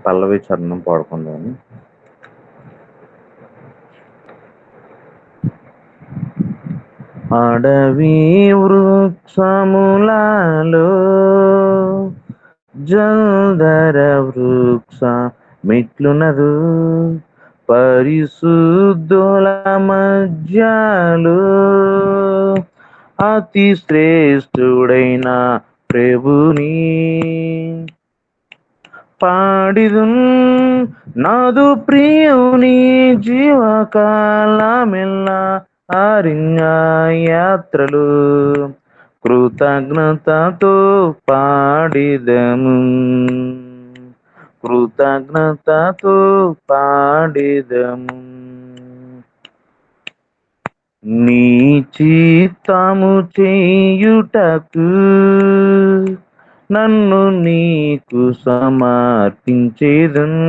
పల్లవి చరణం పాడుకుందాము. అడవి వృక్షములలో జల్దర వృక్ష మెట్లునరు పరిశుద్ధుల మధ్యలో అతి శ్రేష్ఠుడైన ప్రభుని పాడిదున్ నాదు ప్రియుని జీవకాలమెల్లా అరణ్యయాత్రలు కృతజ్ఞతతో పాడిదము, కృతజ్ఞతతో పాడిదము. నీ చిత్తము చేయుటకు నన్ను నీకు సమర్పించేదన్,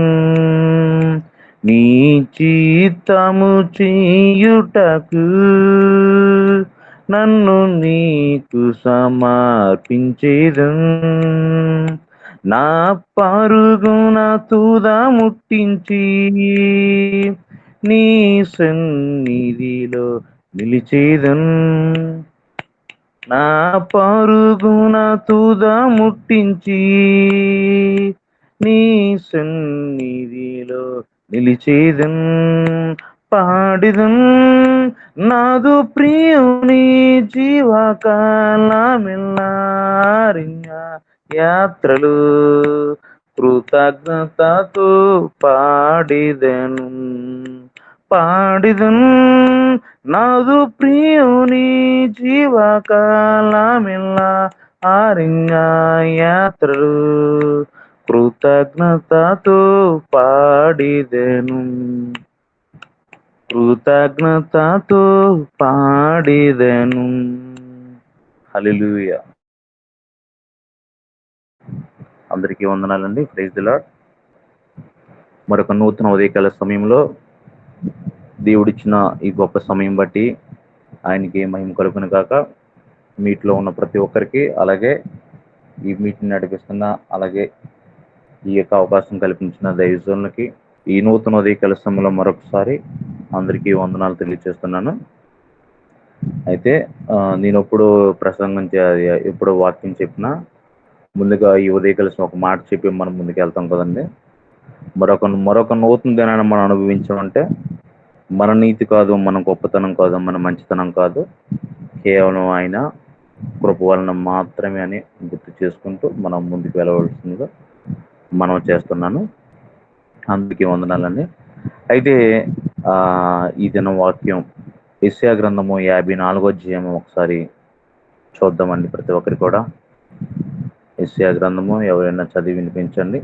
నీ చిత్తము చేయుటకు నన్ను నీకు సమర్పించేదన్. నా పరుగున తుద ముట్టించి నీ సన్నిధిలో నిలిచేదన్, నా పరుగున తుద ముట్టించి నీ సన్నిధిలో నిలిచేదన్. పాడిదన్ నాదు ప్రియుని జీవకాలమెల్లా యాత్రలు కృతజ్ఞతతో పాడిదను, పాడిదన్ నాదు ప్రియుని జీవకాలమెల్లా యాత్రలు కృతజ్ఞతతో పాడిదను, కృతజ్ఞతతో పాడిదను. హల్లెలూయా. అందరికీ వందనాలండి. Praise the Lord. మరొక నూతన ఉదయకాల సమయంలో దేవుడిచ్చిన ఈ గొప్ప సమయం బట్టి ఆయనకి మహిమ కలుగును గాక. మీట్లో ఉన్న ప్రతి ఒక్కరికి, అలాగే ఈ మీటింగ్ నడిపిస్తున్న, అలాగే ఈ యొక్క అవకాశం కల్పించిన దైవజనులకి ఈ నూతన ఉదయకాల సమయంలో మరొకసారి అందరికీ వందనాలు తెలియజేస్తున్నాను. అయితే నేను ఎప్పుడు ప్రసంగం ఎప్పుడు వాక్యం చెప్పినా ముందుగా ఈ ఉదయకాల ఒక మాట చెప్పి మనం ముందుకు వెళ్తాం కదండి. మరొక నూతన దినాన్ని మనం అనుభవించామంటే మన నీతి కాదు, మన గొప్పతనం కాదు, మన మంచితనం కాదు, కేవలం ఆయన కృప వలన మాత్రమే అని గుర్తు చేసుకుంటూ మనం ముందుకు వెళ్ళవలసిందిగా మనం చేస్తున్నాను. అందుకే వందనాలండి. అయితే ఈ దిన వాక్యం యెషయా గ్రంథము 54వ అధ్యాయము ఒకసారి చూద్దామండి. ప్రతి ఒక్కరి కూడా యెషయా గ్రంథము ఎవరైనా చదివి వినిపించండి.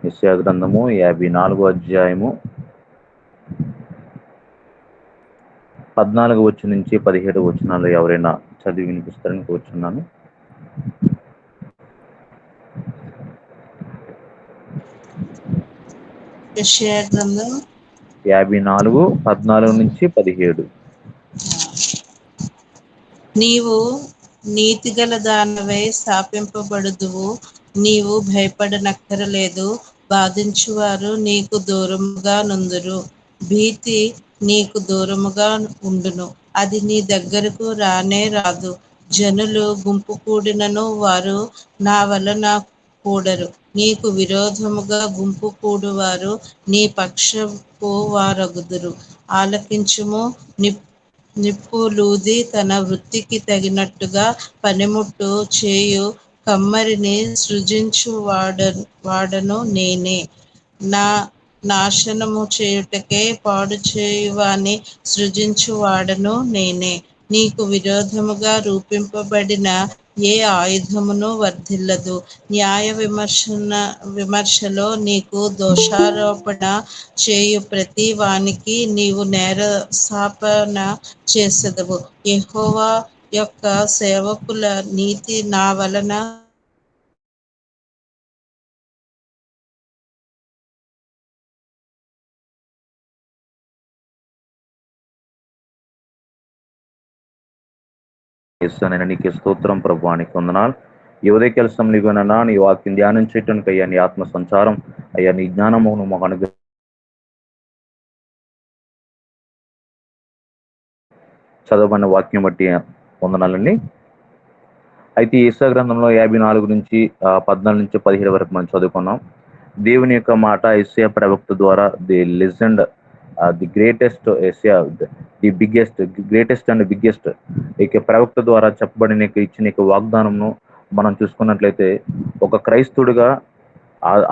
యెషయా గ్రంథము 54వ అధ్యాయము 14వ వచనం నుంచి 17వ వచనాలు ఎవరైనా చదివి వినిపిస్తారని కూర్చున్నాను. యెషయా గ్రంథం 54:14 నుంచి 17. నీవు నీతిగల దానవై స్థాపింపబడుదువు, నీవు భయపడనక్కరలేదు. బాధించువారు నీకు దూరముగా నుందురు, భీతి నీకు దూరముగా ఉండును, అది నీ దగ్గరకు రానే రాదు. జనులు గుంపు కూడినను వారు నా వలన కూడరు. నీకు విరోధముగా గుంపు కూడువారు నీ పక్షపు వారగుదురు. ఆలకించుము, నిప్పులూది తన వృత్తికి తగినట్టుగా పనిముట్టు చేయు కమ్మరిని సృజించు వాడను నేనే. నా నాశనము చేయుటకే పాడు చేయువాని సృజించు వాడను నేనే. నీకు విరోధముగా రూపింపబడిన ఏ ఆయుధమును వర్ధిల్లదు. న్యాయ విమర్శలో నీకు దోషారోపణ చేయు ప్రతి వానికి నీవు నేరస్థాపన చేసెదవు. యెహోవా యొక్క సేవకుల నీతి నా వలన యేసయ్యా నీకే స్తోత్రం ప్రభువా, నీకు వందనాలు. ఈ ఉదయకాల సమయంలో నీ వాక్యం ధ్యానం చేయటానికి అయ్యా, నీ ఆత్మ సంచారం అయ్యా, నీ జ్ఞానము నువ్వు మాకు చదవబడిన వాక్యం బట్టి వందనాలండి. అయితే యెషయా గ్రంథంలో 54 నుంచి 14 నుంచి 17 వరకు మనం చదువుకున్నాం. దేవుని యొక్క మాట యెషయా ప్రవక్త ద్వారా ది లెజెండ్, ది గ్రేటెస్ట్ యెషయా, the biggest, greatest and biggest ఇక ప్రవక్త ద్వారా చెప్పబడిన ఇచ్చిన వాగ్దానంను మనం చూసుకున్నట్లయితే, ఒక క్రైస్తవుడిగా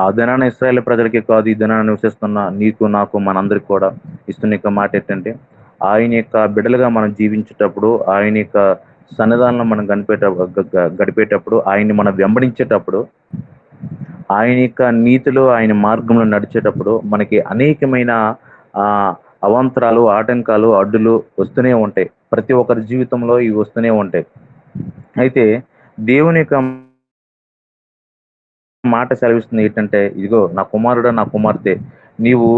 ఆ దినాన ఇశ్రాయేల్ ప్రజలకే కాదు, ఈ దినాన నివసిస్తున్న నీకు నాకు మనందరికి కూడా ఇస్తున్న మాట ఏంటంటే, ఆయన యొక్క బిడ్డలుగా మనం జీవించేటప్పుడు, ఆయన యొక్క సన్నిధానంలో మనం గడిపేటప్పుడు, ఆయన్ని మనం వెంబడించేటప్పుడు, ఆయన యొక్క నీతిలో ఆయన మార్గంలో నడిచేటప్పుడు మనకి అనేకమైన ఆ అవాంతరాలు, ఆటంకాలు, అడ్డులు వస్తూనే ఉంటాయి. ప్రతి ఒక్కరి జీవితంలో ఇవి వస్తూనే ఉంటాయి. అయితే దేవుని యొక్క మాట సెలవిస్తుంది ఏంటంటే, ఇదిగో నా కుమారుడు, నా కుమార్తె, నీవు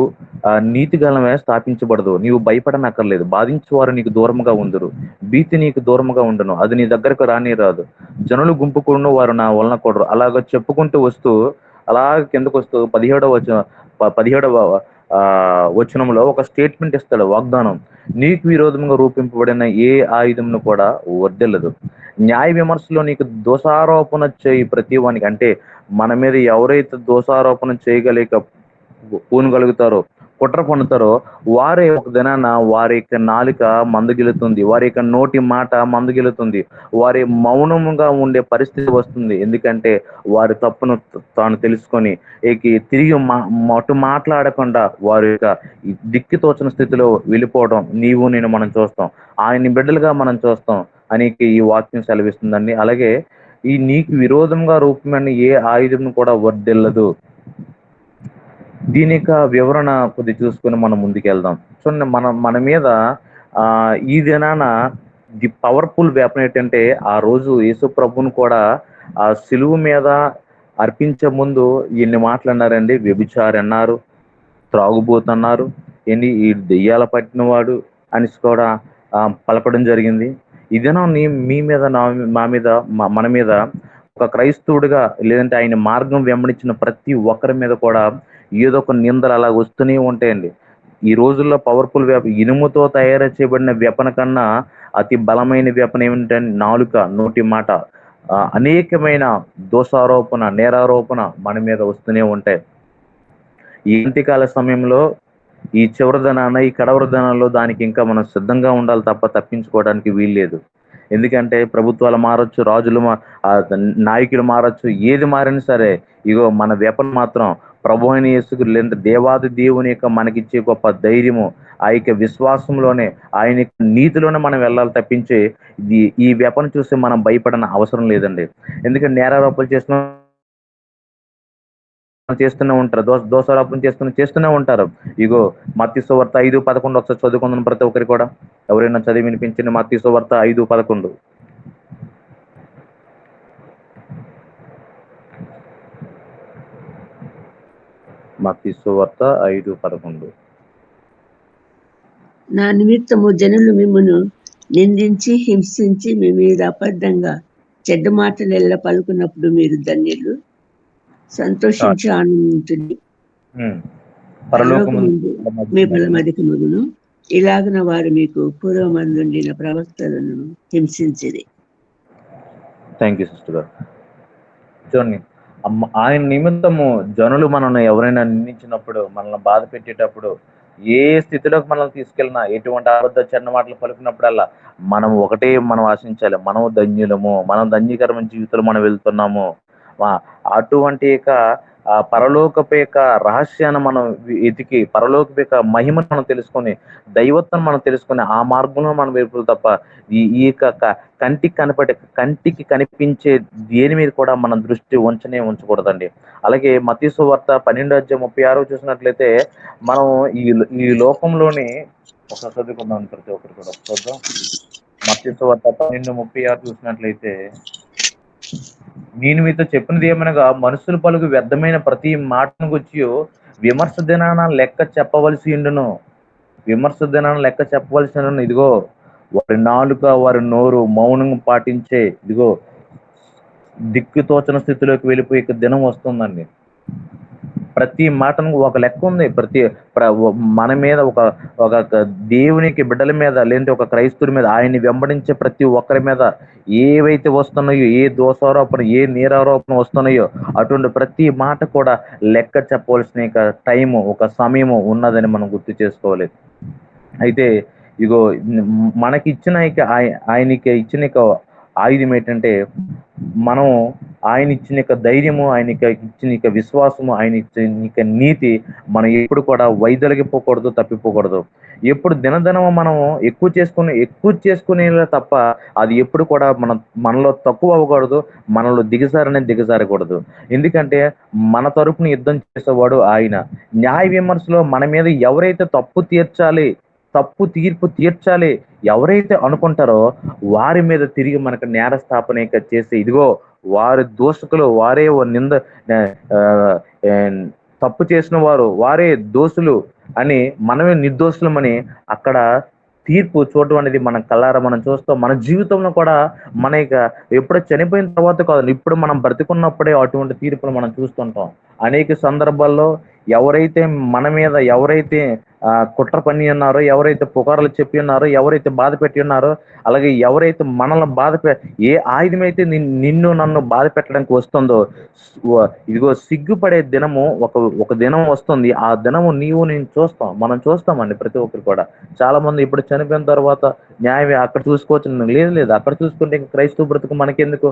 నీతి గలమే స్థాపించబడదు, నీవు భయపడనక్కర్లేదు, బాధించేవారు నీకు దూరముగా ఉందరు, భీతి నీకు దూరముగా ఉండను, అది నీ దగ్గరకు రాని రాదు, జనులు గుంపు కూడును, వారు నా వలన కూడరు. అలాగ చెప్పుకుంటూ వస్తూ అలా కిందకు వస్తూ 17వ వచనంలో ఒక స్టేట్మెంట్ ఇస్తాడు, వాగ్దానం. నీకు విరోధంగా రూపింపబడిన ఏ ఆయుధంను కూడా వర్దిల్లదు. న్యాయ విమర్శలో నీకు దోషారోపణ చేయి ప్రతి వానికి, అంటే మన మీద ఎవరైతే దోషారోపణ చేయగలిగ పూనగలుగుతారో, కుట్ర పన్నుతారో, వారే ఒక దినాన వారి యొక్క నాలుక మందగిలుతుంది, వారి యొక్క నోటి మాట మందగిలుతుంది, వారి మౌనముగా ఉండే పరిస్థితి వస్తుంది. ఎందుకంటే వారి తప్పును తాను తెలుసుకొని తిరిగి మటు మాట్లాడకుండా వారి యొక్క దిక్కి తోచిన స్థితిలో వెళ్ళిపోవడం నీవు నేను మనం చూస్తాం, ఆయన బిడ్డలుగా మనం చూస్తాం అని ఈ వాక్యం సెలవిస్తుందండి. అలాగే ఈ నీకు విరోధంగా రూపమైన ఏ ఆయుధం కూడా వర్దిల్లదు. దీని యొక్క వివరణ కొద్ది చూసుకొని మనం ముందుకెళ్దాం. చూడండి, మన మీద ఈ దినాన ది పవర్ఫుల్ వెపన్ ఏంటంటే, ఆ రోజు యేసు ప్రభువును కూడా ఆ సిలువ మీద అర్పించే ముందు ఎన్ని మాటలు అన్నారండి. వ్యభిచారి అన్నారు, త్రాగుబోతున్నారు, ఈ దెయ్యాల పట్టినవాడు అని కూడా పలకడం జరిగింది. ఈ దినం మీ మీద, మా మీద, మన మీద, ఒక క్రైస్తవుడిగా లేదంటే ఆయన మార్గం వెంబడించిన ప్రతి ఒక్కరి మీద కూడా ఏదో ఒక నిందలు అలా వస్తూనే ఉంటాయండి. ఈ రోజుల్లో పవర్ఫుల్ ఇనుముతో తయారు చేయబడిన వెపన కన్నా అతి బలమైన వెపన ఏమిటంటే నాలుక, నోటి మాట. అనేకమైన దోషారోపణ, నేరారోపణ మన మీద వస్తూనే ఉంటాయి. ఈ అంత్యకాల సమయంలో, ఈ చివరి దినాన, ఈ కడవరి దినాల్లో దానికి ఇంకా మనం సిద్ధంగా ఉండాలి తప్ప తప్పించుకోవడానికి వీల్లేదు. ఎందుకంటే ప్రభుత్వాలు మారొచ్చు, రాజులు నాయకులు మారొచ్చు, ఏది మారినా సరే ఇగో మన వెపన్ మాత్రం ప్రభు అయిన యేసుకు, లేదంటే దేవాది దేవుని యొక్క మనకిచ్చే గొప్ప ధైర్యము, ఆ యొక్క విశ్వాసంలోనే, ఆయన నీతిలోనే మనం వెళ్ళాలి తప్పించి ఈ వెపన్ చూసి మనం భయపడన అవసరం లేదండి. ఎందుకంటే నేరారోపణలు చేస్తూనే ఉంటారు, దోషారోపణ చేస్తూనే ఉంటారు. ఇగో మత్తయి సువార్త 5:11 ఒకసారి చదువుకుందాం ప్రతి ఒక్కరి కూడా. ఎవరైనా చదివి వినిపించండి. మత్తయి సువార్త 5:11. మత్తయి సువార్త 5:11. నా నిమిత్తము జనులు మిమ్మును నిందించి హింసించి మీ మీద అబద్ధంగా చెడ్డ మాటలు ఎల్ల పలుకున్నప్పుడు మీరు ధన్యులు, సంతోషించి ఆనందించుడి, పరలోకమందు మీ బలం అధికమగును. ఇలాగున వారు మీకు పూర్వమందుండిన ప్రవక్తలను హింసించిరి. థ్యాంక్ యూ సిస్టర్ గారు. చూడండి, ఆయన నిమిత్తము జనులు మనల్ని ఎవరైనా నిందించినప్పుడు, మనల్ని బాధ పెట్టేటప్పుడు, ఏ స్థితిలోకి మనల్ని తీసుకెళ్ళినా, ఎటువంటి అబద్ధ చెడ్డ మాటలు పలుకున్నప్పుడల్లా మనం ఒకటే మనం ఆశించాలి, మనం ధన్యులము, మనం ధన్యకరమైన జీవితంలో మనం వెళ్తున్నాము. అటువంటి యొక్క పరలోకపు యొక్క రహస్యాన్ని మనం ఎతికి, పరలోకపు యొక్క మహిమను మనం తెలుసుకొని, దైవత్వం మనం తెలుసుకొని ఆ మార్గంలో మనం వైపు తప్ప ఈ యొక్క కంటికి కనిపించే దేని మీద కూడా మనం దృష్టి ఉంచకూడదండి. అలాగే మత్తయి సువార్త 12:36 చూసినట్లయితే, మనం ఈ లోకంలోని ఒక చదువుకుందాం ప్రతి ఒక్కరు కూడా చూద్దాం. మత్తయి సువార్త 12:36 చూసినట్లయితే, నేను మీతో చెప్పినది ఏమనగా, మనుషులు పలుకు వ్యర్థమైన ప్రతి మాటను గురించి విమర్శ దినాన లెక్క చెప్పవలసి ఉండును. విమర్శ దినాన లెక్క చెప్పవలసి ఉండును. ఇదిగో వారి నాలుక, వారి నోరు మౌనం పాటించే, ఇదిగో దిక్కుతోచన స్థితిలోకి వెళ్ళిపోయే దినం వస్తుందండి. ప్రతి మాటను ఒక లెక్క ఉంది. మన మీద ఒక ఒక దేవునికి బిడ్డల మీద, లేదంటే ఒక క్రైస్తవుడి మీద, ఆయన్ని వెంబడించే ప్రతి ఒక్కరి మీద ఏవైతే వస్తున్నాయో, ఏ దోషారోపణ, ఏ నేరారోపణ వస్తున్నాయో, అటువంటి ప్రతి మాట కూడా లెక్క చెప్పవలసిన టైము, ఒక సమయము ఉన్నదని మనం గుర్తు చేసుకోవాలి. అయితే ఇగో మనకి ఇచ్చిన ఆయనకి ఇచ్చిన ఆయుధం ఏంటంటే, మనం ఆయన ఇచ్చిన ధైర్యము, ఆయన ఇచ్చిన విశ్వాసము, ఆయన ఇచ్చిన నీతి మనం ఎప్పుడు కూడా వైదొలిగిపోకూడదు, తప్పిపోకూడదు. ఎప్పుడు దినదినము మనం ఎక్కువ చేసుకునే తప్ప అది ఎప్పుడు కూడా మనలో తక్కువ అవ్వకూడదు, మనలో దిగజారకూడదు. ఎందుకంటే మన తరపున యుద్ధం చేసేవాడు ఆయన. న్యాయ విమర్శలో మన మీద ఎవరైతే తప్పు తీర్పు తీర్చాలి ఎవరైతే అనుకుంటారో వారి మీద తిరిగి మనకు నేరస్థాపన చేసి, ఇదిగో వారి దోషకులు, వారే తప్పు చేసిన వారే దోషులు అని, మనమే నిర్దోషులమని అక్కడ తీర్పు చూడడం అనేది మనం కళ్ళారా మనం చూస్తాం. మన జీవితంలో కూడా మన ఎప్పుడో చనిపోయిన తర్వాత కాదు, ఇప్పుడు మనం బ్రతికున్నప్పుడే అటువంటి తీర్పులు మనం చూస్తుంటాం. అనేక సందర్భాల్లో మన మీద ఎవరైతే కుట్ర పని ఉన్నారో, ఎవరైతే పుకార్లు చెప్పి ఉన్నారో, ఎవరైతే బాధ పెట్టి ఉన్నారో, అలాగే ఎవరైతే మనల్ని ఏ ఆయుధం అయితే నిన్ను నన్ను బాధ పెట్టడానికి వస్తుందో, ఇదిగో సిగ్గుపడే దినము ఒక దినం వస్తుంది. ఆ దినము నేను మనం చూస్తామండి. ప్రతి ఒక్కరు కూడా చాలా మంది ఇప్పుడు చనిపోయిన తర్వాత న్యాయమే అక్కడ చూసుకోవచ్చు, లేదు అక్కడ చూసుకుంటే క్రైస్తవ బ్రతుకు మనకెందుకు,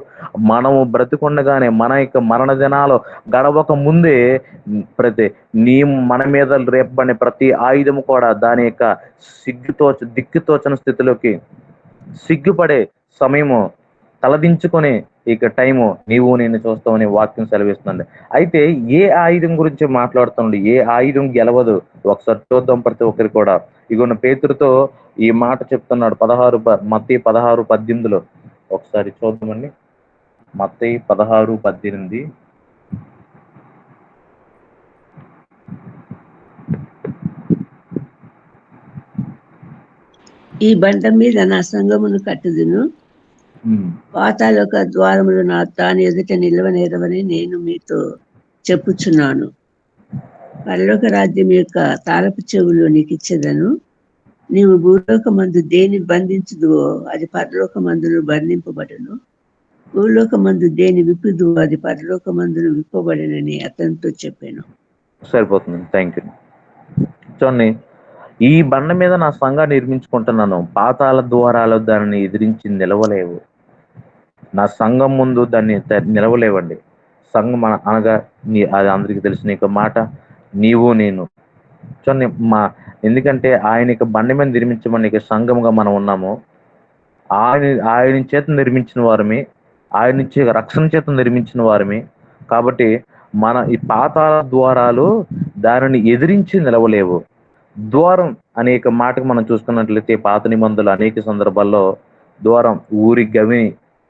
మనము బ్రతుకుండగానే మన మరణ దినాలు గడవక ముందే మన మీద రేపబడిన ప్రతి ఆయుధము కూడా దాని దిక్కుతోచని స్థితిలోకి, సిగ్గుపడే సమయము, తలదించుకునే టైము నీవు నేను చూస్తామని వాక్యం సెలవిస్తుంది. అయితే ఏ ఆయుధం గురించి మాట్లాడుతున్నాడు, ఏ ఆయుధం గెలవదు, ఒకసారి చూద్దాం ప్రతి ఒక్కరి కూడా. ఇగోన్న పేతురుతో ఈ మాట చెప్తున్నాడు. మత్తయి 16:18 ఒకసారి చూద్దామండి. మత్తయి 16:18. ఈ బండ మీద నా సంఘమును కట్టుదును, పాతాళోక ద్వారములు దాని ఎదుట నిలవనేరవని నేను మీతో చెప్పుచున్నాను. పరలోక రాజ్యం యొక్క తాళపు చెవులు నీకు ఇచ్చేదను. నీవు భూలోకమందు దేని బంధించుదువో అది పరలోకమందును బంధింపబడును, భూలోకమందు దేని విప్పుదువో అది పరలోకమందును విప్పబడినని అతనితో చెప్పాను. సరిపోతుంది. Thank you. చూడండి, ఈ బండ మీద నా సంఘాన్ని నిర్మించుకుంటున్నాను, పాతాళ ద్వారాలు దానిని ఎదిరించి నిలవలేవు. నా సంఘం ముందు దాన్ని నిలవలేవండి. సంఘం అనగా అది అందరికీ తెలిసిన మాట, నీవు నేను. చూడండి, ఎందుకంటే ఆయన బండ మీద నిర్మించమని సంఘముగా మనం ఉన్నాము. ఆయన చేత నిర్మించిన వారమే, ఆయన రక్షణ చేత నిర్మించిన వారమే. కాబట్టి ఈ పాతాళ ద్వారాలు దానిని ఎదిరించి నిలవలేవు. ద్వారం అనేక మాటకు మనం చూసుకున్నట్లయితే పాత నిబంధనలు అనేక సందర్భాల్లో ద్వారం, ఊరి గవి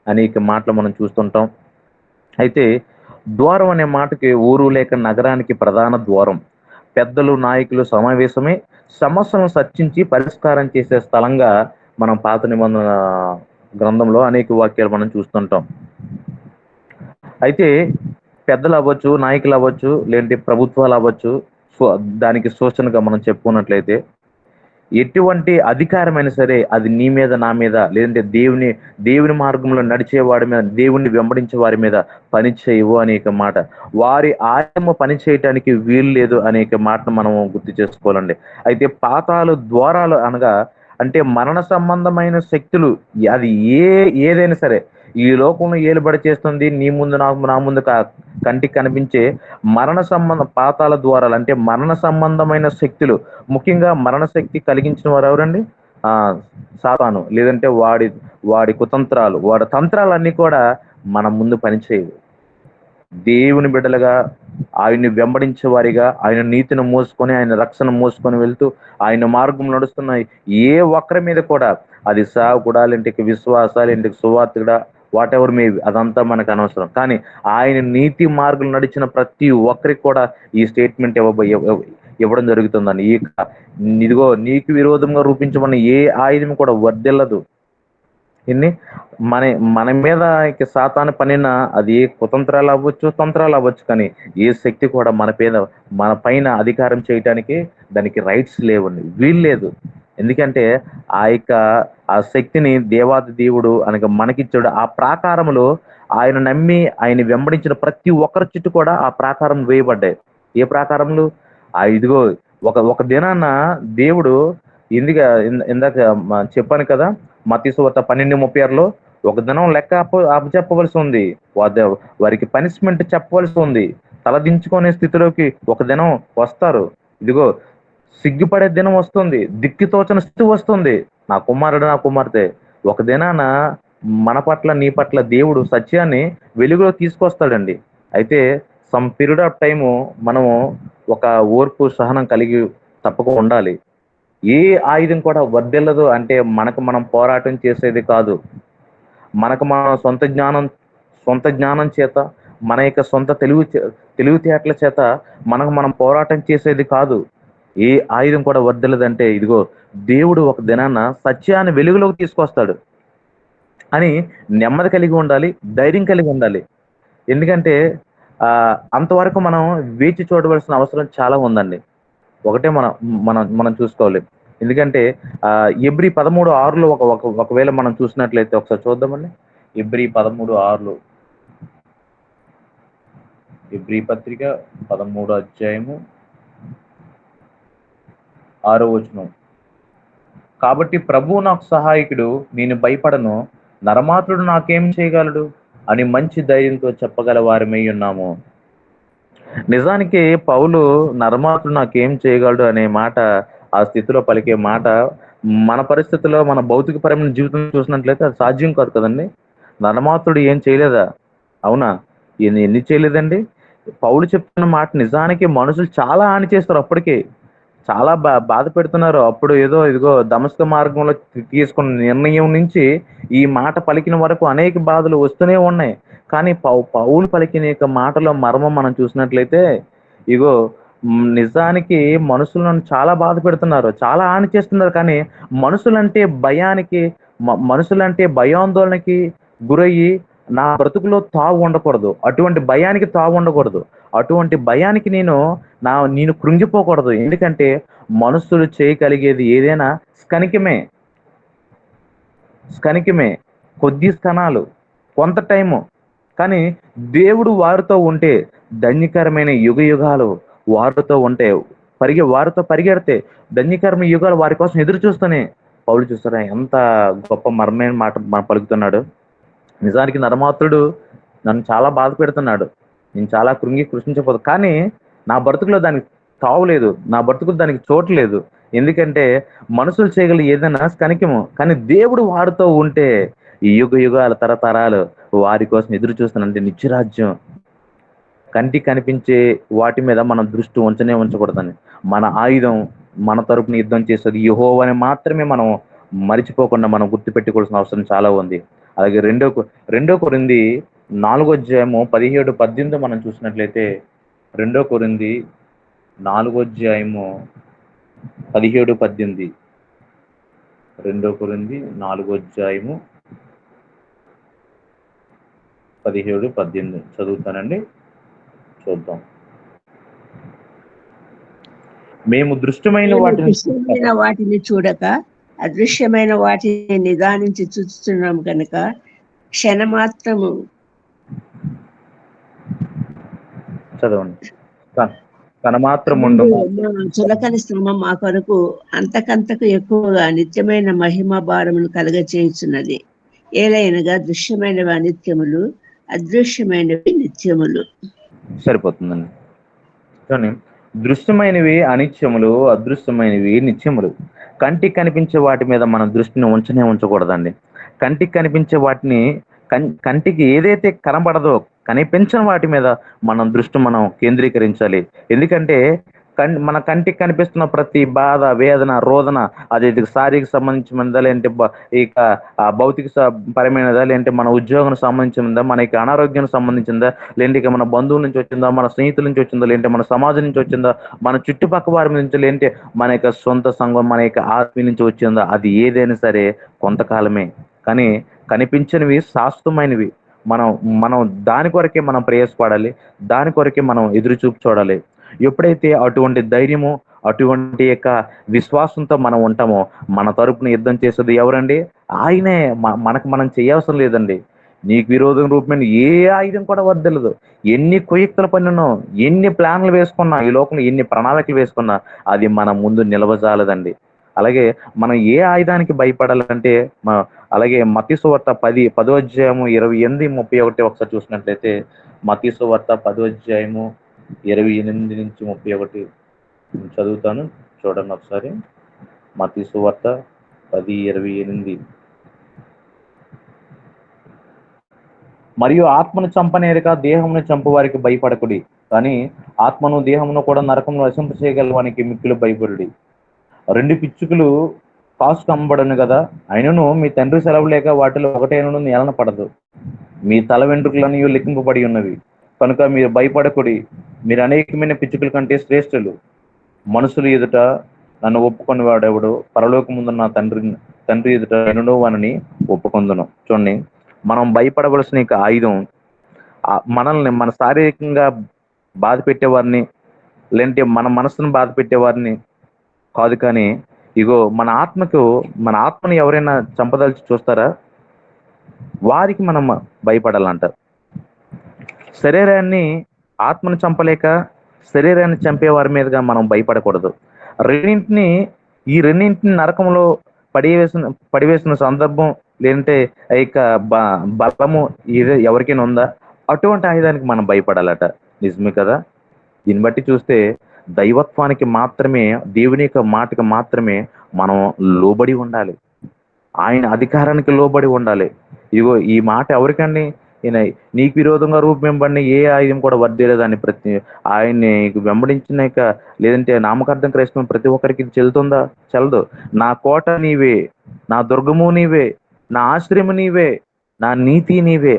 అనేక మాటలు మనం చూస్తుంటాం. అయితే ద్వారం అనే మాటకి ఊరు లేక నగరానికి ప్రధాన ద్వారం. పెద్దలు, నాయకులు సమావేశమే సమస్యలను చర్చించి పరిష్కారం చేసే స్థలంగా మనం పాత నిబంధన గ్రంథంలో అనేక వాక్యాలు మనం చూస్తుంటాం. అయితే పెద్దలు అవ్వచ్చు, నాయకులు అవ్వచ్చు, లేదంటే ప్రభుత్వాలు అవ్వచ్చు, దానికి సూచనగా మనం చెప్పుకున్నట్లయితే ఎటువంటి అధికారమైనా సరే అది నీ మీద, నా మీద, లేదంటే దేవుని మార్గంలో నడిచేవాడి మీద, దేవుణ్ణి వెంబడించే వారి మీద పని చేయవు అనేక మాట. వారి ఆయమ పని చేయటానికి వీలు లేదు అనేక మాటను మనం గుర్తు చేసుకోవాలండి. అయితే పాతాళ ద్వారాలు అనగా అంటే మరణ సంబంధమైన శక్తులు, అది ఏదైనా సరే ఈ లోకంలో ఏలుబడి చేస్తుంది, నీ ముందు నా ముందు కంటికి కనిపించే పాతాళ ద్వారాలు అంటే మరణ సంబంధమైన శక్తులు. ముఖ్యంగా మరణ శక్తి కలిగించిన వారు ఎవరండి? సాతాను, లేదంటే వాడి కుతంత్రాలు, వాడి తంత్రాలన్నీ కూడా మన ముందు పనిచేయవు. దేవుని బిడ్డలుగా, ఆయన్ని వెంబడించే వారిగా, ఆయన నీతిని మోసుకొని, ఆయన రక్షణ మోసుకొని వెళ్తూ ఆయన మార్గం నడుస్తున్న ఏ ఒక్కరి మీద కూడా, అది సేవకుడా, ఇంటికి విశ్వాసాలు, ఇంటికి సువార్తుడా, వాట్ ఎవర్ మేబీ, అదంతా మనకు అనవసరం. కానీ ఆయన నీతి మార్గం నడిచిన ప్రతి ఒక్కరికి కూడా ఈ స్టేట్మెంట్ ఇవ్వడం జరుగుతుందని, ఇదిగో నీకు విరోధంగా రూపించమన్న ఏ ఆయుధం కూడా వర్ధిల్లదు. ఇన్ని మన మన మీద ఇక సాతాను పనిన అది ఏ కుతంత్రాలు అవ్వచ్చు, తంత్రాలు అవ్వచ్చు, కానీ ఏ శక్తి కూడా మన పైన అధికారం చేయటానికి దానికి రైట్స్ లేవండి, వీలు లేదు. ఎందుకంటే ఆ యొక్క ఆ శక్తిని దేవాది దేవుడు అనగా మనకిచ్చాడు. ఆ ప్రాకారములో ఆయన నమ్మి ఆయన వెంబడించిన ప్రతి ఒక్కరి చుట్టూ కూడా ఆ ప్రాకారం వేయబడ్డాయి. ఏ ప్రాకారములు? ఇదిగో ఒక దినాన దేవుడు ఇందాక చెప్పాను కదా, మత్తయి సువార్త 12:36లో ఒక దినం లెక్క అప్పచెప్పవలసి ఉంది, వారికి పనిష్మెంట్ చెప్పవలసి ఉంది, తలదించుకునే స్థితిలోకి ఒక దినం వస్తారు. ఇదిగో సిగ్గుపడే దినం వస్తుంది, దిక్కుతోచని స్థితి వస్తుంది. నా కుమారుడు, నా కుమార్తె, ఒక దినాన మన పట్ల నీ పట్ల దేవుడు సత్యాన్ని వెలుగులో తీసుకొస్తాడండి. అయితే సమ్ పీరియడ్ ఆఫ్ టైము మనము ఒక ఓర్పు సహనం కలిగి తప్పక ఉండాలి. ఏ ఆయుధం కూడా వర్ధిల్లదు అంటే మనకు మనం పోరాటం చేసేది కాదు. మనకు మన సొంత జ్ఞానం చేత, మన యొక్క సొంత తెలివితేటల చేత మనకు మనం పోరాటం చేసేది కాదు. ఏ ఆయుధం కూడా వర్ధిల్లదంటే ఇదిగో దేవుడు ఒక దినాన సత్యాన్ని వెలుగులోకి తీసుకొస్తాడు అని నెమ్మది కలిగి ఉండాలి, ధైర్యం కలిగి ఉండాలి. ఎందుకంటే అంతవరకు మనం వేచి చూడవలసిన అవసరం చాలా ఉందండి. ఒకటే మనం మనం మనం చూసుకోవాలి. ఎందుకంటే ఎబ్రీ 13:6లో ఒకవేళ మనం చూసినట్లయితే ఒకసారి చూద్దామండి. ఎబ్రీ 13:6లో, ఎబ్రీ పత్రిక 13వ అధ్యాయము 6వ వచనం. కాబట్టి ప్రభువు నాకు సహాయకుడు, నేను భయపడను, నరమాత్రుడు నాకేం చేయగలడు అని మంచి ధైర్యంతో చెప్పగల వారమై ఉన్నాము. నిజానికి పౌలు నరమాత్రుడు నాకేం చేయగలడు అనే మాట, ఆ స్థితిలో పలికే మాట మన పరిస్థితుల్లో, మన భౌతికపరమైన జీవితం చూసినట్లయితే అది సాధ్యం కాదు కదండి. నరమాత్రుడు ఏం చేయలేదా? అవునా? ఎన్ని చేయలేదండి. పౌలు చెప్తున్న మాట నిజానికి మనుషులు చాలా హాని చేస్తారు, అప్పటికే చాలా బాధ పెడుతున్నారు. అప్పుడు ఇదిగో దమస్క మార్గంలో తీసుకున్న నిర్ణయం నుంచి ఈ మాట పలికిన వరకు అనేక బాధలు వస్తూనే ఉన్నాయి. కానీ పౌలు పలికిన యొక్క మాటలో మర్మం మనం చూసినట్లయితే ఇగో నిజానికి మనుషులను చాలా బాధ పెడుతున్నారు, చాలా హాని చేస్తున్నారు. కానీ మనుషులంటే భయాందోళనకి గురయ్యి నా బ్రతుకులో తావు ఉండకూడదు, అటువంటి భయానికి తావు ఉండకూడదు, అటువంటి భయానికి నేను కృంగిపోకూడదు. ఎందుకంటే మనుషులు చేయగలిగేది ఏదైనా స్కనికమే, కొద్ది స్థనాలు, కొంత టైము. కానీ దేవుడు వారితో ఉంటే ధన్యకరమైన యుగాలు వారితో ఉంటే వారితో పరిగెడితే ధన్యకరమైన యుగాలు వారి కోసం ఎదురు చూస్తూనే పౌలు చూస్తారా ఎంత గొప్ప మర్మైన మాట మనం పలుకుతున్నాడు. నిజానికి నరమాత్రుడు నన్ను చాలా బాధ పెడుతున్నాడు, నేను చాలా కృషించకపోదు, కానీ నా బ్రతుకులో దానికి తావులేదు, నా బ్రతుకులో దానికి చోటు లేదు. ఎందుకంటే మనుషులు చేయగల ఏదైనా స్కనికము, కానీ దేవుడు వారితో ఉంటే ఈ యుగాల తరతరాలు వారి కోసం ఎదురు చూస్తానంటే నిత్యరాజ్యం. కంటికి కనిపించే వాటి మీద మనం దృష్టి ఉంచకూడదని, మన ఆయుధం మన తరపున యుద్ధం చేసేది యెహోవాని మాత్రమే మనం మరిచిపోకుండా మనం గుర్తుపెట్టుకోవాల్సిన అవసరం చాలా ఉంది. అలాగే 2 కొరింథీ 4వ అధ్యాయము 17-18 మనం చూసినట్లయితే 2 కొరింథీ 4వ అధ్యాయము 17-18, 2 కొరింథీ 4వ అధ్యాయము 17-18 చదువుతానండి, చూద్దాం. మేము దృశ్యమైన వాటిని చూడక అదృశ్యమైన వాటిని నిదానించి చూస్తున్నాం కనుక క్షణమాత్రము చదవండి. క్షణమాత్రము చులకని శ్రమ మా కొరకు అంతకంతకు ఎక్కువగా నిత్యమైన మహిమ భారమును కలగచేయుచున్నది. ఏలైనగా దృశ్యమైనవి అనిత్యములు, అదృశ్యమైనవి నిత్యములు. సరిపోతుందండి. కానీ దృశ్యమైనవి అనిత్యములు, అదృశ్యమైనవి నిత్యములు. కంటికి కనిపించే వాటి మీద మన దృష్టిని ఉంచకూడదండి. కంటికి కనిపించే వాటిని కంటికి ఏదైతే కనబడదో కనిపించని వాటి మీద మనం కేంద్రీకరించాలి. ఎందుకంటే మన కంటికి కనిపిస్తున్న ప్రతి బాధ, వేదన, రోదన, అది శారీరక సంబంధించినదా, లేదంటే ఇక భౌతిక పరమైనదా, లేదంటే మన ఉద్యోగానికి సంబంధించిందా, మన యొక్క అనారోగ్యానికి సంబంధించిందా, లేదంటే ఇక మన బంధువుల నుంచి వచ్చిందా, మన స్నేహితుల నుంచి వచ్చిందా, లేదంటే మన సమాజం నుంచి వచ్చిందా, మన చుట్టుపక్కల వారి నుంచి, లేదంటే మన యొక్క సొంత సంఘం, మన యొక్క ఆత్మీయ నుంచి వచ్చిందా, అది ఏదైనా సరే కొంతకాలమే. కానీ కనిపించనివి శాశ్వతమైనవి. మనం మనం దాని కొరకే మనం ప్రయాసపడాలి. దాని కొరకే మనం ఎదురు చూపు చూడాలి. ఎప్పుడైతే అటువంటి ధైర్యము, అటువంటి యొక్క విశ్వాసంతో మనం ఉంటామో, మన తరపున యుద్ధం చేసేది ఎవరండి? ఆయనే. మనకు మనం చేయవసరం లేదండి. నీకు విరోధం రూపమైన ఏ ఆయుధం కూడా వర్ధిల్లదు. ఎన్ని కుయుక్తులు పన్నునో, ఎన్ని ప్లాన్లు వేసుకున్నా, ఈ లోకంలో ఎన్ని ప్రణాళికలు వేసుకున్నా అది మన ముందు నిలవజాలదండి. అలాగే మనం ఏ ఆయుధానికి భయపడాలంటే అలాగే మత్తయి సువార్త 10వ అధ్యాయము 28, 31 ఒకసారి చూసినట్లయితే, మత్తయి సువార్త 10వ అధ్యాయము 28 నుంచి 31 చదువుతాను, చూడండి ఒకసారి. మత్తయి సువార్త 10:28. మరియు ఆత్మను చంపనేరక దేహమును చంపు వారికి భయపడకుడి, కానీ ఆత్మను దేహమును కూడా నరకంలో నశింప చేయగలవానికి మిక్కిలి భయపడుడి. 2 పిచ్చుకలు కాసుకు అమ్మబడను కదా, అయినను మీ తండ్రి సెలవు లేక వాటిలో ఒకటైనను నేలన పడదు. మీ తల వెంట్రుకలన్నీ లెక్కింపబడి ఉన్నవి కనుక మీరు భయపడకుడి. మీరు అనేకమైన పిచ్చుకల కంటే శ్రేష్ఠులు. మనుషులు ఎదుట నన్ను ఒప్పుకొని వాడెవడు పరలోకముందు నా తండ్రి ఎదుట నేను వానిని ఒప్పుకొందును. చూడండి, మనం భయపడవలసిన ఆయుధం మనల్ని, మన శారీరకంగా బాధ పెట్టేవారిని, లేదంటే మన మనసును బాధ పెట్టేవారిని కాదు, కానీ ఇగో మన ఆత్మని ఎవరైనా చంపదలిచి చూస్తారా, వారికి మనం భయపడాలంట. శరీరాన్ని, ఆత్మను చంపలేక శరీరాన్ని చంపే వారి మీదుగా మనం భయపడకూడదు. ఈ రెండింటిని నరకంలో పడివేసిన సందర్భం, లేదంటే బలము ఇది ఎవరికైనా ఉందా? అటువంటి ఆయుధానికి మనం భయపడాలట. నిజమే కదా? దీన్ని బట్టి చూస్తే దైవత్వానికి మాత్రమే, దేవుని యొక్క మాటకి మాత్రమే మనం లోబడి ఉండాలి. ఆయన అధికారానికి లోబడి ఉండాలి. ఇగో ఈ మాట ఎవరికండి? నీకు విరోధంగా రూపొందింపబడిన ఏ ఆయుధం కూడా వర్ధిల్లదని ఆయన్ని వెంబడించిన లేదంటే నామకార్థం క్రైస్తవం ప్రతి ఒక్కరికి చెల్లుతుందా? చెల్లదు. నా కోట నీవే, నా దుర్గము నీవే, నా ఆశ్రయము నీవే, నా నీతి నీవే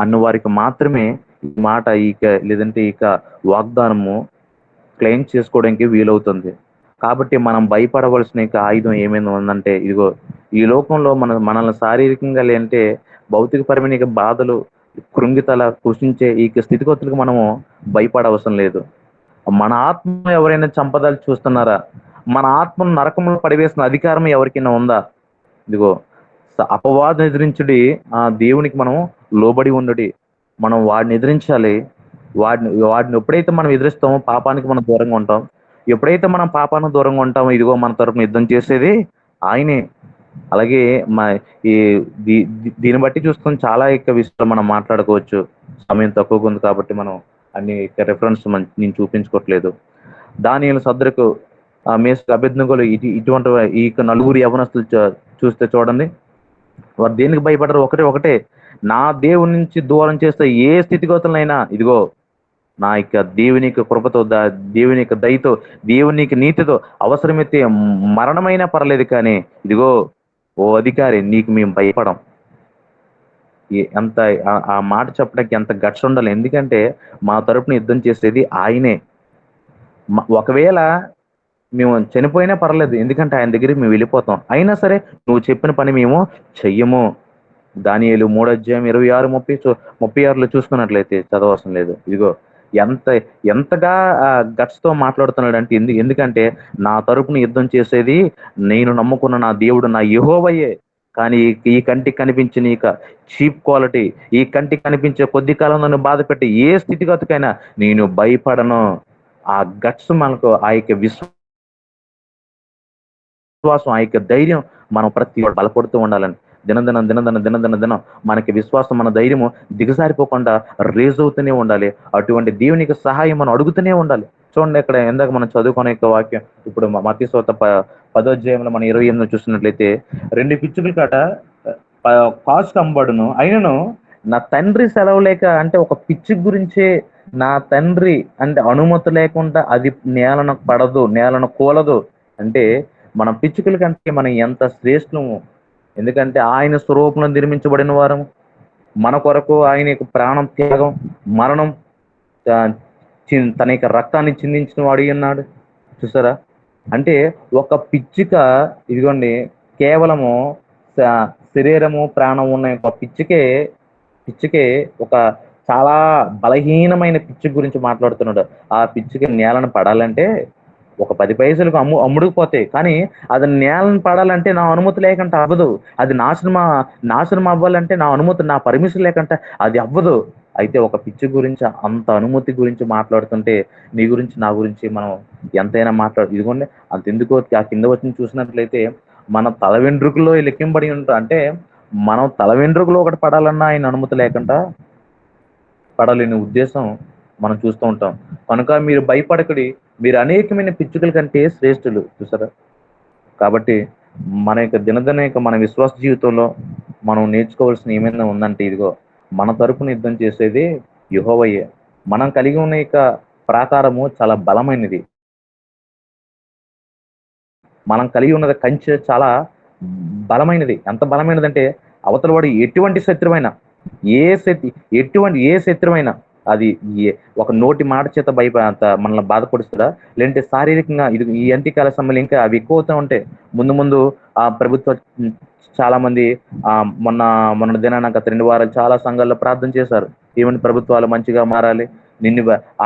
అన్న వారికి మాత్రమే ఈ మాట లేదంటే వాగ్దానము క్లెయిమ్ చేసుకోవడానికి వీలవుతుంది. కాబట్టి మనం భయపడవలసిన ఆయుధం ఏమైనా ఉందంటే, ఇదిగో ఈ లోకంలో మనల్ని శారీరకంగా లేదంటే భౌతికపరమైన బాధలు, కృంగితల కృషించే ఈ స్థితిగతులకు మనము భయపడవసరం లేదు. మన ఆత్మ ఎవరైనా చంపదాలు చూస్తున్నారా? మన ఆత్మను నరకంలో పడివేసిన అధికారం ఎవరికైనా ఉందా? ఇదిగో అపవాదం ఎదిరించుడి, ఆ దేవునికి మనం లోబడి ఉండడి. మనం వాడిని ఎదిరించాలి. వాడిని ఎప్పుడైతే మనం ఎదిరిస్తామో పాపానికి మనం దూరంగా ఉంటాం. ఎప్పుడైతే మనం పాపానికి దూరంగా ఉంటామో, ఇదిగో మన తరపున యుద్ధం చేసేది ఆయనే. అలాగే దీన్ని బట్టి చూసుకొని చాలా విషయాలు మనం మాట్లాడుకోవచ్చు. సమయం తక్కువగా ఉంది కాబట్టి మనం అన్ని రెఫరెన్స్ నేను చూపించుకోవట్లేదు. దానియేలు, సద్రకు, మేషకు, అబేద్నెగోలు ఇటువంటి ఈ నలుగురు యవనస్తులు చూస్తే చూడండి, వారు దేనికి భయపడరు? ఒకటే, నా దేవుని నుంచి దూరం చేస్తే ఏ స్థితిగతులైనా, ఇదిగో నా దేవుని యొక్క కృపతో, దేవుని యొక్క దయతో, దేవుని యొక్క నీతితో అవసరమైతే మరణమైనా పర్లేదు, కానీ ఇదిగో ఓ అధికారి, నీకు మేము భయపడం. ఎంత ఆ మాట చెప్పడానికి ఎంత గట్స్ ఉండాలి. ఎందుకంటే మా తరపున యుద్ధం చేసేది ఆయనే. ఒకవేళ మేము చనిపోయినా పర్లేదు, ఎందుకంటే ఆయన దగ్గరికి మేము వెళ్ళిపోతాం. అయినా సరే నువ్వు చెప్పిన పని మేము చెయ్యము. దానియేలు 3వ అధ్యాయం 26 చూసుకున్నట్లయితే చదవవసరం లేదు. ఇదిగో ఎంతగా గట్స్తో మాట్లాడుతున్నాడు అంటే, ఎందుకంటే నా తరపున యుద్ధం చేసేది నేను నమ్ముకున్న నా దేవుడు, నా యెహోవాయే. కానీ ఈ కంటికి కనిపించిన చీప్ క్వాలిటీ, ఈ కంటికి కనిపించే కొద్ది కాలం నన్ను బాధ పెట్టి ఏ స్థితిగతికైనా నేను భయపడను. ఆ గట్స్ మనకు, ఆ యొక్క విశ్వాసం, ఆ యొక్క ధైర్యం మనం ప్రతి బలపడుతూ ఉండాలని. దినం మనకి విశ్వాసం, మన ధైర్యము దిగజారిపోకుండా రేజ్ అవుతూనే ఉండాలి. అటువంటి దేవునికి సహాయం మనం అడుగుతూనే ఉండాలి. చూడండి, ఇక్కడ ఎందాక మనం చదువుకునే వాక్యం, ఇప్పుడు మత్తయి సువార్త 10వ అధ్యాయంలో మనం 28 చూసినట్లయితే, 2 పిచ్చుకల కాట కాసుకు అమ్మబడును, అయినను నా తండ్రి సెలవు లేక, అంటే ఒక పిచ్చుక గురించే, నా తండ్రి అంటే అనుమతి లేకుండా అది నేలను పడదు, నేలను కూలదు. అంటే మన పిచ్చుకల కంటే మనం ఎంత శ్రేష్టము. ఎందుకంటే ఆయన స్వరూపంలో నిర్మించబడిన వారం, మన కొరకు ఆయన యొక్క ప్రాణం త్యాగం, మరణం, తన యొక్క రక్తాన్ని చిందించిన వాడు అన్నాడు. చూసారా? అంటే ఒక పిచ్చుక, ఇదిగోండి, కేవలము శరీరము ప్రాణం ఉన్న ఒక పిచ్చికే ఒక చాలా బలహీనమైన పిచ్చి గురించి మాట్లాడుతున్నాడు. ఆ పిచ్చికి నేలను పడాలంటే ఒక 10 పైసలకు అమ్ముడుకుపోతాయి, కానీ అది నేలను పడాలంటే నా అనుమతి లేకుండా అవ్వదు. అది నాశనం అవ్వాలంటే నా పర్మిషన్ లేకుండా అది అవ్వదు. అయితే ఒక పిచ్చి గురించి అంత అనుమతి గురించి మాట్లాడుతుంటే నీ గురించి నా గురించి మనం ఎంతైనా ఇదిగోండి. అంతెందుకు ఆ కింద వచ్చి చూసినట్లయితే మన తల వెంట్రుకల్లో లెక్కింపబడి ఉంటాం. అంటే మనం తల వెంట్రుకలో ఒకటి పడాలన్నా ఆయన అనుమతి లేకుండా పడలేని ఉద్దేశం మనం చూస్తూ ఉంటాం. కనుక మీరు భయపడకడి, మీరు అనేకమైన పిచ్చుకల కంటే శ్రేష్ఠులు. చూసారా? కాబట్టి మన యొక్క దినదిన యొక్క మన విశ్వాస జీవితంలో మనం నేర్చుకోవాల్సిన ఏమైనా ఉందంటే ఇదిగో, మన తరపున యుద్ధం చేసేది యెహోవాయే. మనం కలిగి ఉన్న యొక్క ప్రాకారము చాలా బలమైనది. మనం కలిగి ఉన్నది కంచె చాలా బలమైనది. ఎంత బలమైనదంటే అవతల వాడు ఎటువంటి శత్రువైనా, ఏ శత్రువైనా అది ఒక నోటి మాట చేత అంత మనల్ని బాధపడుస్తుందా, లేదంటే శారీరకంగా ఈ అంత్యకాల సమయంలో ఇంకా అవి ఎక్కువ అవుతూ ఉంటాయి. ముందు ఆ ప్రభుత్వ చాలా మంది మొన్న దినాన గత 2 వారాలు చాలా సంఘాల్లో ప్రార్థన చేశారు. ఏమంటే ప్రభుత్వాలు మంచిగా మారాలి,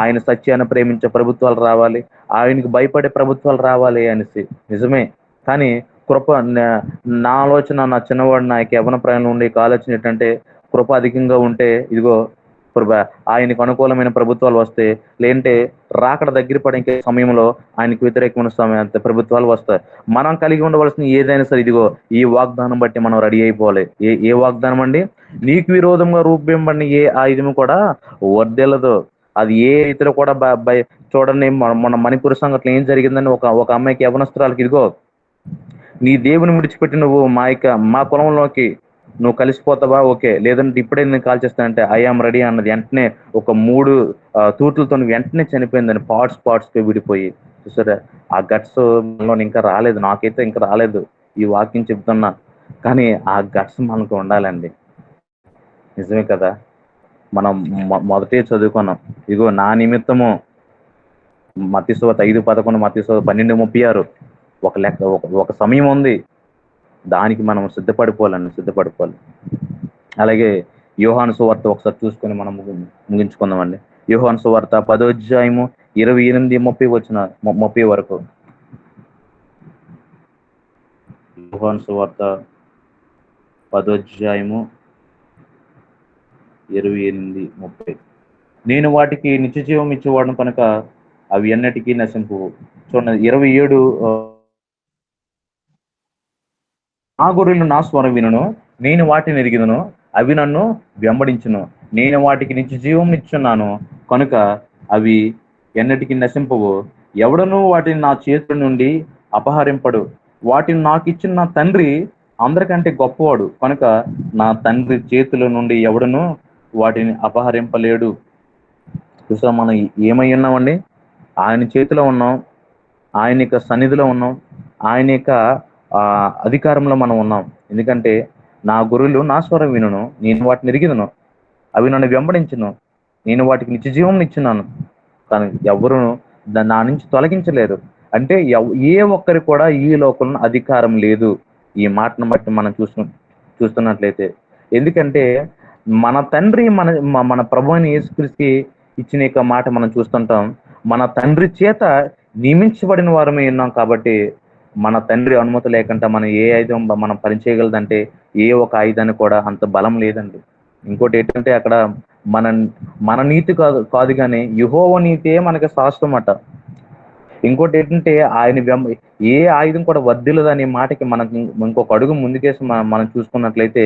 ఆయన సత్యాన్ని ప్రేమించే ప్రభుత్వాలు రావాలి, ఆయనకు భయపడే ప్రభుత్వాలు రావాలి అనేసి. నిజమే. కానీ కృప నా ఆలోచన, నా చిన్నవాడు నా యొక్క యవ్వన ప్రాయంలో ఉండే ఆలోచన ఏంటంటే, కృప అధికంగా ఉంటే ఇదిగో ఆయనకు అనుకూలమైన ప్రభుత్వాలు వస్తాయి, లేదంటే రాకడ దగ్గర పడే సమయంలో ఆయనకు వ్యతిరేకమైన ప్రభుత్వాలు వస్తాయి. మనం కలిగి ఉండవలసిన ఏదైనా సరే ఇదిగో ఈ వాగ్దానం బట్టి మనం రెడీ అయిపోవాలి. ఏ వాగ్దానం అండి? నీకు విరోధంగా రూపొందింపబడిన ఏ ఆయుధము కూడా వర్ధిల్లదు. అది ఏ ఇతరు కూడా చూడండి, మన మణిపూర్ సంఘటన ఏం జరిగిందని ఒక అమ్మాయికి, యవనస్తురాలకి, ఇదిగో నీ దేవుని విడిచిపెట్టి నువ్వు మా కులంలోకి నువ్వు కలిసిపోతావా? ఓకే, లేదంటే ఇప్పుడే నేను కాల్ చేస్తానంటే ఐఆమ్ రెడీ అన్నది. వెంటనే ఒక 3 తూట్లతో వెంటనే చనిపోయిందని, పార్ట్స్ గా విడిపోయి. చూసారా? ఆ గట్స్ మనలో ఇంకా రాలేదు, నాకైతే ఇంకా రాలేదు. ఈ వాక్యం చెప్తున్నా, కానీ ఆ గట్స్ మనకు ఉండాలండి. నిజమే కదా? మనం మొదటే చదువుకున్నాం, ఇదిగో నా నిమిత్తము మత్తయి సువార్త 5:11, మత్తయి సువార్త 12:36 ఒక లెక్క, ఒక సమయం ఉంది, దానికి మనం సిద్ధపడిపోవాలి. అలాగే యోహాను సువార్త ఒకసారి చూసుకొని మనం ముగించుకుందామండి. యోహాను సువార్త 10వ అధ్యాయము 28-30 వరకు. యోహాను సువార్త 10వ అధ్యాయము 28-30. నేను వాటికి నిత్య జీవం ఇచ్చేవాడును కనుక అవి ఎన్నటికీ నశింపు. చూడండి 27, నా గొర్రెలు నా స్వరం వినును, నేను వాటిని ఎరిగినను, అవి నన్ను వెంబడించును. నేను వాటికి నిత్య జీవం ఇచ్చున్నాను కనుక అవి ఎన్నటికీ నశింపవు. ఎవడనూ వాటిని నా చేతుల నుండి అపహరింపడు. వాటిని నాకు ఇచ్చిన నా తండ్రి అందరికంటే గొప్పవాడు కనుక నా తండ్రి చేతుల నుండి ఎవడనూ వాటిని అపహరింపలేడు. చూసా, మనం ఏమై ఉన్నామండి? ఆయన చేతిలో ఉన్నాం, ఆయన యొక్క సన్నిధిలో ఉన్నాం, ఆయన యొక్క అధికారంలో మనం ఉన్నాం. ఎందుకంటే నా గొర్రెలు నా స్వరం వినును, నేను వాటిని ఎరిగినను, అవి నన్ను వెంబడించును, నేను వాటికి నిత్య జీవం ఇచ్చున్నాను, కానీ ఎవరు నా నుంచి తొలగించలేరు. అంటే ఏ ఒక్కరి కూడా ఈ లోకంలో అధికారం లేదు. ఈ మాటను బట్టి మనం చూస్తున్నట్లయితే, ఎందుకంటే మన తండ్రి మన ప్రభు అయిన యేసుక్రీస్తుకి ఇచ్చిన యొక్క మాట మనం చూస్తుంటాం. మన తండ్రి చేత నియమించబడిన వారమే ఉన్నాం. కాబట్టి మన తండ్రి అనుమతి లేకుండా మనం ఏ ఆయుధం మనం పనిచేయగలదంటే ఏ ఒక ఆయుధాన్ని కూడా అంత బలం లేదండి. ఇంకోటి ఏంటంటే అక్కడ మన నీతి కాదు కానీ యెహోవా నీతే మనకి శాశ్వతం అట. ఇంకోటి ఏంటంటే ఏ ఆయుధం కూడా వర్ధిల్లదనే మాటకి మనకి ఇంకొక అడుగు ముందుకేసి మనం చూసుకున్నట్లయితే,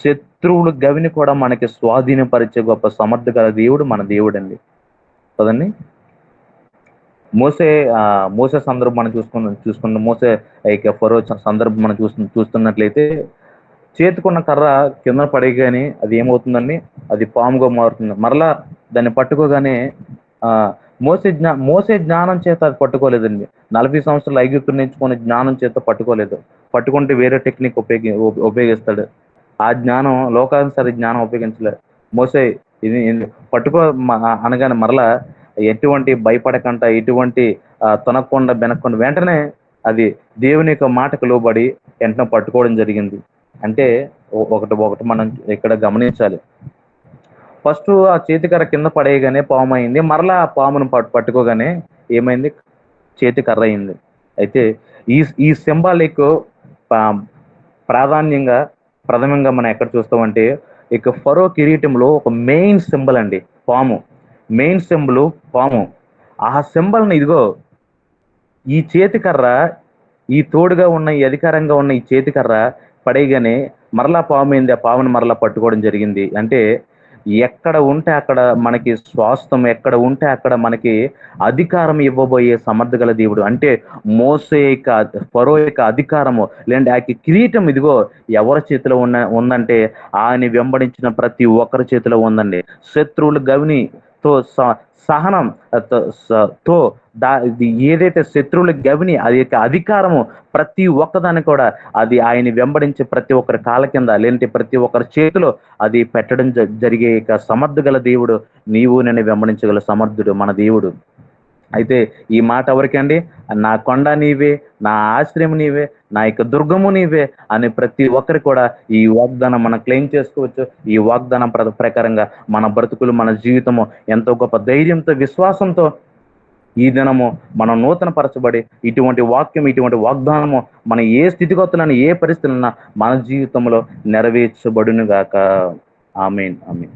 శత్రువులు గవిని కూడా మనకి స్వాధీనపరిచే గొప్ప సమర్థ గల దేవుడు మన దేవుడు అండి కదండి. మోసే సందర్భం మనం చూసుకున్న మోసే ఫరో సందర్భం మనం చూస్తున్నట్లయితే, చేతుకున్న కర్ర కింద పడేగానే అది ఏమవుతుందండి? అది పాముగా మారుతుంది. మరలా దాన్ని పట్టుకోగానే మోసే జ్ఞానం చేత అది పట్టుకోలేదండి. 40 సంవత్సరాలు ఐగుప్తు నేర్చుకునే జ్ఞానం చేత పట్టుకోలేదు. పట్టుకుంటే వేరే టెక్నిక్ ఉపయోగిస్తాడు. ఆ జ్ఞానం లోకానుసారి జ్ఞానం ఉపయోగించలేదు. మోసే ఇది పట్టుకో అనగానే మరలా ఎటువంటి భయపడకుండా, ఎటువంటి తొనకుండా బెనకుండా వెంటనే అది దేవుని యొక్క మాటకు లోబడి వెంటనే పట్టుకోవడం జరిగింది. అంటే ఒకటి ఒకటి మనం ఇక్కడ గమనించాలి. ఫస్ట్ ఆ చేతికర్ర కింద పడేయగానే పాము అయింది, మరలా ఆ పామును పట్టుకోగానే ఏమైంది, చేతికర్ర అయింది. అయితే ఈ ఈ సింబాలిక్ ప్రాధాన్యంగా ప్రథమంగా మనం ఎక్కడ చూస్తామంటే ఇక ఫరో కిరీటంలో ఒక మెయిన్ సింబల్ అండి పాము. మెయిన్ సింబల్ పాము. ఆ సింబల్ని ఇదిగో ఈ చేతికర్ర, ఈ తోడుగా ఉన్న ఈ అధికారంగా ఉన్న ఈ చేతికర్ర పడేయగానే మరలా పాము అయింది, ఆ పామును మరలా పట్టుకోవడం జరిగింది. అంటే ఎక్కడ ఉంటే అక్కడ మనకి స్వాస్థ్యం, ఎక్కడ ఉంటే అక్కడ మనకి అధికారం ఇవ్వబోయే సమర్థ గల దేవుడు. అంటే మోసే యొక్క ఫరో యొక్క అధికారము లేదంటే ఆ యొక్క కిరీటం ఇదిగో ఎవరి చేతిలో ఉందంటే ఆయన వెంబడించిన ప్రతి ఒక్కరి చేతిలో ఉందండి. శత్రువులు గవినితో సహనం తో ఇది ఏదైతే శత్రువుల గవిని అది యొక్క అధికారము ప్రతి ఒక్కదాన్ని కూడా అది ఆయన వెంబడించే ప్రతి ఒక్కరి కాళ్ళ కింద లేదంటే ప్రతి ఒక్కరి చేతిలో అది పెట్టడం జరిగే సమర్థ గల దేవుడు. నీవు నేను వెంబడించగల సమర్థుడు మన దేవుడు. అయితే ఈ మాట ఎవరికండి, నా కొండ నీవే, నా ఆశ్రయం నీవే, నా యొక్క దుర్గము నీవే అని ప్రతి ఒక్కరి కూడా ఈ వాగ్దానం మనం క్లెయిమ్ చేసుకోవచ్చు. ఈ వాగ్దానం ప్రకారంగా మన బ్రతుకులు, మన జీవితము ఎంతో గొప్ప ధైర్యంతో, విశ్వాసంతో ఈ దినము మనం నూతన పరచబడి ఇటువంటి వాక్యం, ఇటువంటి వాగ్దానము మన ఏ స్థితిగతులను, ఏ పరిస్థితులన్నా మన జీవితంలో నెరవేర్చబడును గాక. ఆమేన్, ఆమేన్.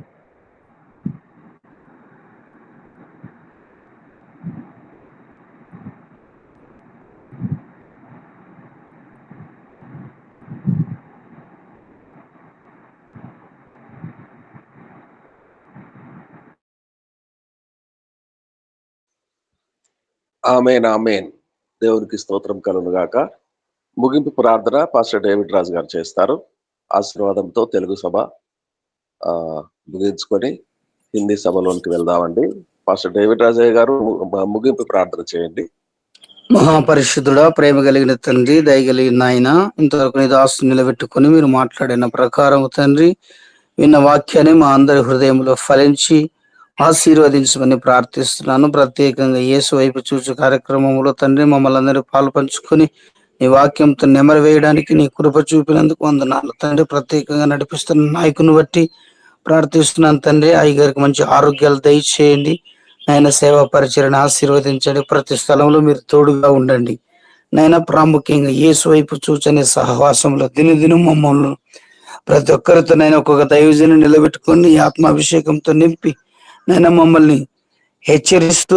ఆమేన్, ఆమేన్. దేవునికి స్తోత్రం కలుగును గాక. ముగింపు ప్రార్థన పాస్టర్ డేవిడ్ రాజు గారు చేస్తారు. ఆశీర్వాదంతో తెలుగు సభ ముగించుకొని హిందీ సభలోనికి వెళ్దామండి. పాస్టర్ డేవిడ్ రాజయ్య గారు ముగింపు ప్రార్థన చేయండి. మహాపరిశుద్ధుడా, ప్రేమ కలిగిన తండ్రి, దయగలిగిన ఆయన, ఇంతవరకు నీ దాసుని నిలబెట్టుకుని మీరు మాట్లాడిన ప్రకారం తండ్రి, విన్న వాక్యాన్ని మా అందరి హృదయంలో ఫలించి ఆశీర్వదించమని ప్రార్థిస్తున్నాను. ప్రత్యేకంగా యేసు వైపు చూచు కార్యక్రమంలో తండ్రి మమ్మల్ని అందరూ పాలు పంచుకొని నీ వాక్యంతో నెమరు వేయడానికి నీ కృప చూపినందుకు వందనాలు తండ్రి. ప్రత్యేకంగా నడిపిస్తున్న నాయకుని బట్టి ప్రార్థిస్తున్నాను తండ్రి. అయ్యగారికి మంచి ఆరోగ్యాలు దయచేయండి. నాయన సేవా పరిచయను ఆశీర్వదించండి. ప్రతి స్థలంలో మీరు తోడుగా ఉండండి నాయన. ప్రాముఖ్యంగా యేసు వైపు చూచనే సహవాసంలో దినదినం మమ్మల్ని ప్రతి ఒక్కరితో నైనా ఒక్కొక్క దైవజను నిలబెట్టుకొని ఆత్మాభిషేకంతో నింపి నైనా మమ్మల్ని హెచ్చరిస్తూ